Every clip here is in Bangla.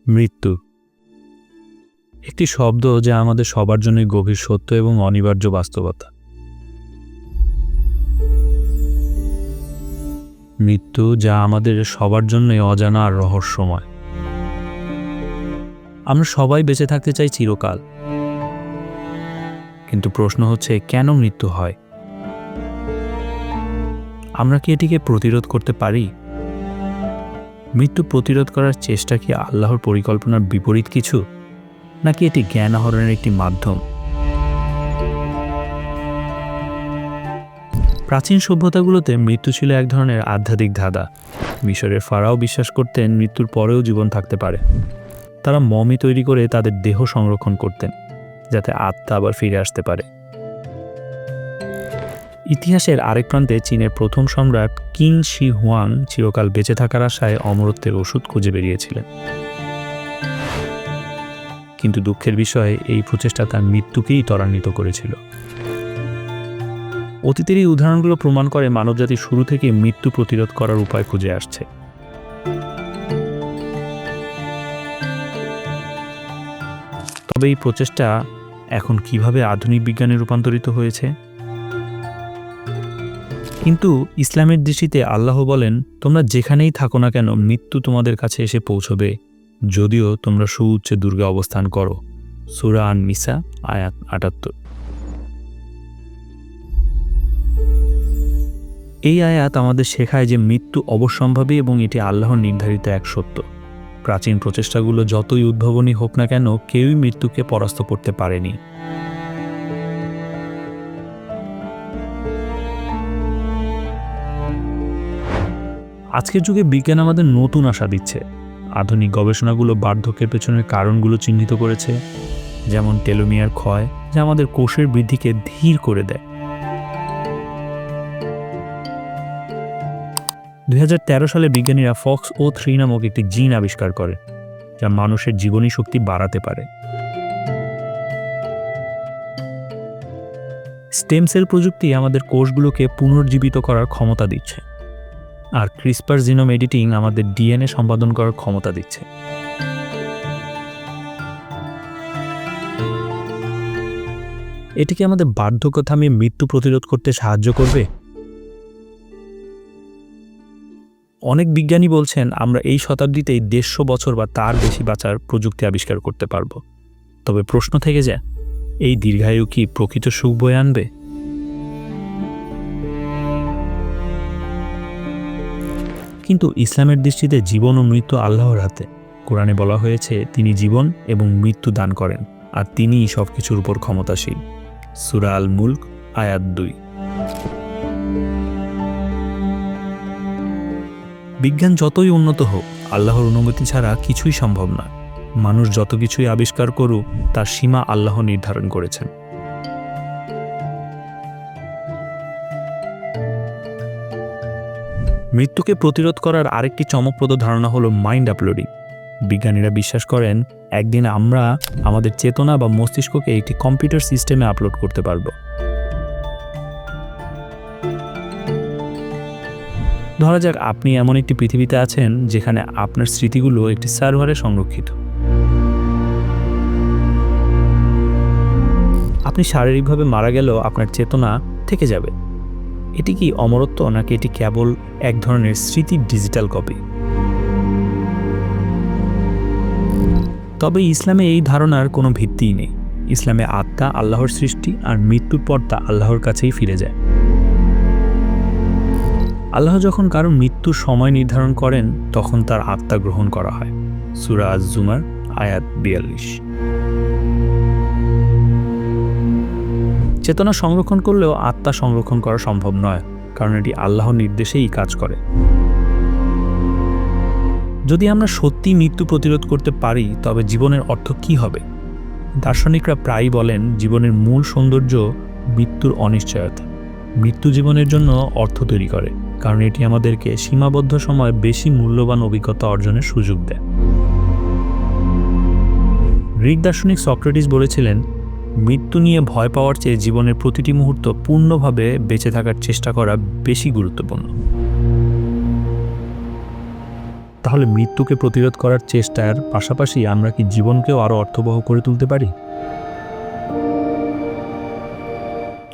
মৃত্যু একটি শব্দ যা আমাদের সবার জন্যই গভীর সত্য এবং অনিবার্য বাস্তবতা। মৃত্যু যা আমাদের সবার জন্যই অজানা আর রহস্যময়। আমরা সবাই বেঁচে থাকতে চাই চিরকাল, কিন্তু প্রশ্ন হচ্ছে কেন মৃত্যু হয়? আমরা কি এটিকে প্রতিরোধ করতে পারি? মৃত্যু প্রতিরোধ করার চেষ্টা কি আল্লাহর পরিকল্পনার বিপরীত কিছু, নাকি এটি জ্ঞান আহরণের একটি মাধ্যম? প্রাচীন সভ্যতাগুলোতে মৃত্যু ছিল এক ধরনের আধ্যাত্মিক ধাঁধা। মিশরের ফারাও বিশ্বাস করতেন মৃত্যুর পরেও জীবন থাকতে পারে। তারা মমি তৈরি করে তাদের দেহ সংরক্ষণ করতেন, যাতে আত্মা আবার ফিরে আসতে পারে। ইতিহাসের আরেক প্রান্তে চীনের প্রথম সম্রাট কিং শি হুয়াং চিরকাল বেঁচে থাকার আশায় অমরত্বের ওষুধ খুঁজে বেরিয়েছিলেন। কিন্তু দুঃখের বিষয়, এই প্রচেষ্টা তার মৃত্যুকেই ত্বরান্বিত করেছিল। অতীতের এই উদাহরণগুলো প্রমাণ করে মানবজাতি শুরু থেকে মৃত্যু প্রতিরোধ করার উপায় খুঁজে আসছে। তবে এই প্রচেষ্টা এখন কিভাবে আধুনিক বিজ্ঞানে রূপান্তরিত হয়েছে? কিন্তু ইসলামের দৃষ্টিতে আল্লাহ বলেন, তোমরা যেখানেই থাকো না কেন মৃত্যু তোমাদের কাছে এসে পৌঁছবে, যদিও তোমরা সুউচ্চে দুর্গে অবস্থান করো। সূরা আন-নিসা আয়াত ৭৮। এই আয়াত আমাদের শেখায় যে মৃত্যু অবশ্যম্ভাবী এবং এটি আল্লাহর নির্ধারিত এক সত্য। প্রাচীন প্রচেষ্টাগুলো যতই উদ্ভাবনী হোক না কেন, কেউই মৃত্যুকে পরাস্ত করতে পারেনি। আজকের যুগে বিজ্ঞান আমাদের নতুন আশা দিচ্ছে। আধুনিক গবেষণাগুলো বার্ধক্যের পেছনের কারণগুলো চিহ্নিত করেছে, যেমন টেলোমিয়ার ক্ষয়, যা আমাদের কোষের বৃদ্ধিকে ধীর করে দেয়। ২০১৩ সালে বিজ্ঞানীরা FOXO3 নামক একটি জিন আবিষ্কার করে, যা মানুষের জীবনী শক্তি বাড়াতে পারে। স্টেম সেল প্রযুক্তি আমাদের কোষগুলোকে পুনর্জীবিত করার ক্ষমতা দিচ্ছে, আর ক্রিসপার জিনোম এডিটিং আমাদের ডিএনএ সম্পাদন করার ক্ষমতা দিচ্ছে। এটি কি আমাদের বার্ধক্য থামিয়ে মৃত্যু প্রতিরোধ করতে সাহায্য করবে? অনেক বিজ্ঞানী বলছেন আমরা এই শতাব্দীতেই ১৫০ বছর বা তার বেশি বাঁচার প্রযুক্তি আবিষ্কার করতে পারব। তবে প্রশ্ন থেকে যায়, এই দীর্ঘায়ু কি প্রকৃত সুখ বয়ে আনবে? কিন্তু ইসলামের দৃষ্টিতে জীবন ও মৃত্যু আল্লাহর হাতে। কোরআনে বলা হয়েছে তিনি জীবন এবং মৃত্যু দান করেন, আর তিনিই সবকিছুর উপর ক্ষমতাশীল। সূরা আল মুলক আয়াত ২। বিজ্ঞান যতই উন্নত হোক, আল্লাহর অনুমতি ছাড়া কিছুই সম্ভব না। মানুষ যত কিছুই আবিষ্কার করুক, তার সীমা আল্লাহ নির্ধারণ করেছেন। মৃত্যুকে প্রতিরোধ করার আরেকটি চমকপ্রদ ধারণা হলো মাইন্ড আপলোডিং। বিজ্ঞানীরা বিশ্বাস করেন একদিন আমরা আমাদের চেতনা বা মস্তিষ্ককে একটি কম্পিউটার সিস্টেমে আপলোড করতে পারব। ধরা যাক আপনি এমন একটি পৃথিবীতে আছেন যেখানে আপনার স্মৃতিগুলো একটি সার্ভারে সংরক্ষিত। আপনি শারীরিকভাবে মারা গেলেও আপনার চেতনা থেকে যাবে। এটি কি অমরত্ব, নাকি এটি কেবল এক ধরনের স্মৃতির ডিজিটাল কপি? তবে ইসলামে এই ধারণার কোনো ভিত্তিই নেই। ইসলামে আত্মা আল্লাহর সৃষ্টি, আর মৃত্যুর পর তা আল্লাহর কাছেই ফিরে যায়। আল্লাহ যখন কারো মৃত্যুর সময় নির্ধারণ করেন, তখন তার আত্মা গ্রহণ করা হয়। সূরা আজ-জুমার আয়াত ৪২। চেতনা সংরক্ষণ করলেও আত্মা সংরক্ষণ করা সম্ভব নয়, কারণ এটি আল্লাহর নির্দেশেই কাজ করে। যদি আমরা সত্যি মৃত্যু প্রতিরোধ করতে পারি, তবে জীবনের অর্থ কি হবে? দার্শনিকরা প্রায়ই বলেন জীবনের মূল সৌন্দর্য মৃত্যুর অনিশ্চয়তা। মৃত্যু জীবনের জন্য অর্থ তৈরি করে, কারণ এটি আমাদেরকে সীমাবদ্ধ সময় বেশি মূল্যবান অভিজ্ঞতা অর্জনের সুযোগ দেয়। গ্রিক দার্শনিক সক্রেটিস বলেছিলেন, মৃত্যু নিয়ে ভয় পাওয়ার চেয়ে জীবনের প্রতিটি মুহূর্ত পূর্ণভাবে বেঁচে থাকার চেষ্টা করা বেশি গুরুত্বপূর্ণ। তাহলে তাহলে মৃত্যুকে প্রতিরোধ করার চেষ্টার পাশাপাশি আমরা কি জীবনকেও আরও অর্থবহ করে তুলতে পারি?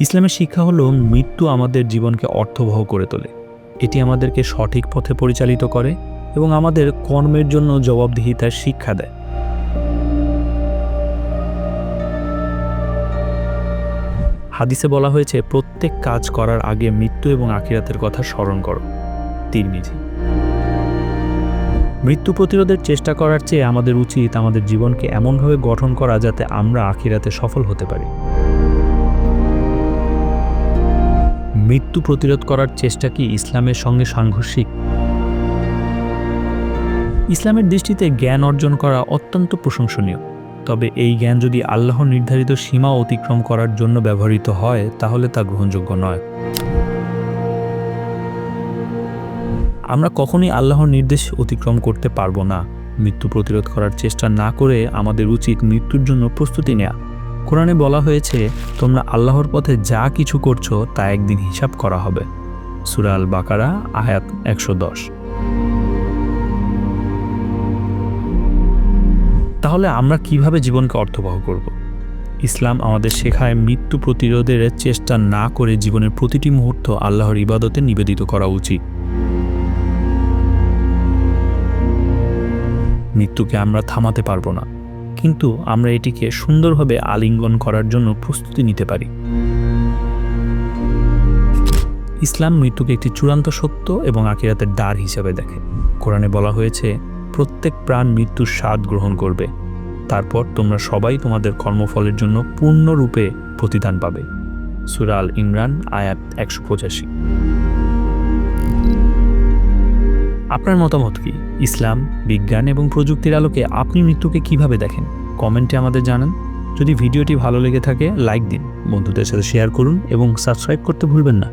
ইসলামের শিক্ষা হলো মৃত্যু আমাদের জীবনকে অর্থবহ করে তোলে। এটি আমাদেরকে সঠিক পথে পরিচালিত করে এবং আমাদের কর্মের জন্য জবাবদিহিতার শিক্ষা দেয়। হাদিসে বলা হয়েছে, প্রত্যেক কাজ করার আগে মৃত্যু এবং আখিরাতের কথা স্মরণ করো। তিরমিজি। মৃত্যু প্রতিরোধের চেষ্টা করার চেয়ে আমাদের উচিত আমাদের জীবনকে এমনভাবে গঠন করা যাতে আমরা আখিরাতে সফল হতে পারি। মৃত্যু প্রতিরোধ করার চেষ্টা কি ইসলামের সঙ্গে সাংঘর্ষিক? ইসলামের দৃষ্টিতে জ্ঞান অর্জন করা অত্যন্ত প্রশংসনীয়, তবে এই জ্ঞান যদি আল্লাহর নির্ধারিত সীমা অতিক্রম করার জন্য ব্যবহৃত হয় তাহলে তা গ্রহণযোগ্য নয়। আমরা কখনোই আল্লাহর নির্দেশ অতিক্রম করতে পারবো না। মৃত্যু প্রতিরোধ করার চেষ্টা না করে আমাদের উচিত মৃত্যুর জন্য প্রস্তুতি নেওয়া। কোরআনে বলা হয়েছে, তোমরা আল্লাহর পথে যা কিছু করছো তা একদিন হিসাব করা হবে। সূরা আল বাকারা আয়াত 110। তাহলে আমরা কিভাবে জীবনকে অর্থবহ করব? ইসলাম আমাদের শেখায় মৃত্যু প্রতিরোধের চেষ্টা না করে জীবনের প্রতিটি মুহূর্ত আল্লাহর ইবাদতে নিবেদিত করা উচিত। মৃত্যুকে আমরা থামাতে পারবো না, কিন্তু আমরা এটিকে সুন্দরভাবে আলিঙ্গন করার জন্য প্রস্তুতি নিতে পারি। ইসলাম মৃত্যুকে একটি চূড়ান্ত সত্য এবং আখিরাতের দ্বার হিসেবে দেখে। কোরআনে বলা হয়েছে, প্রত্যেক প্রাণ মৃত্যুর স্বাদ গ্রহণ করবে, তারপর তোমরা সবাই তোমাদের কর্মফলের জন্য পূর্ণরূপে প্রতিদান পাবে। সূরা আল ইমরান আয়াত 185। আপনার মতামত কি? ইসলাম, বিজ্ঞান এবং প্রযুক্তির আলোকে আপনি মৃত্যুকে কিভাবে দেখেন? কমেন্টে আমাদের জানান। যদি ভিডিওটি ভালো লেগে থাকে লাইক দিন, বন্ধুদের সাথে শেয়ার করুন এবং সাবস্ক্রাইব করতে ভুলবেন না।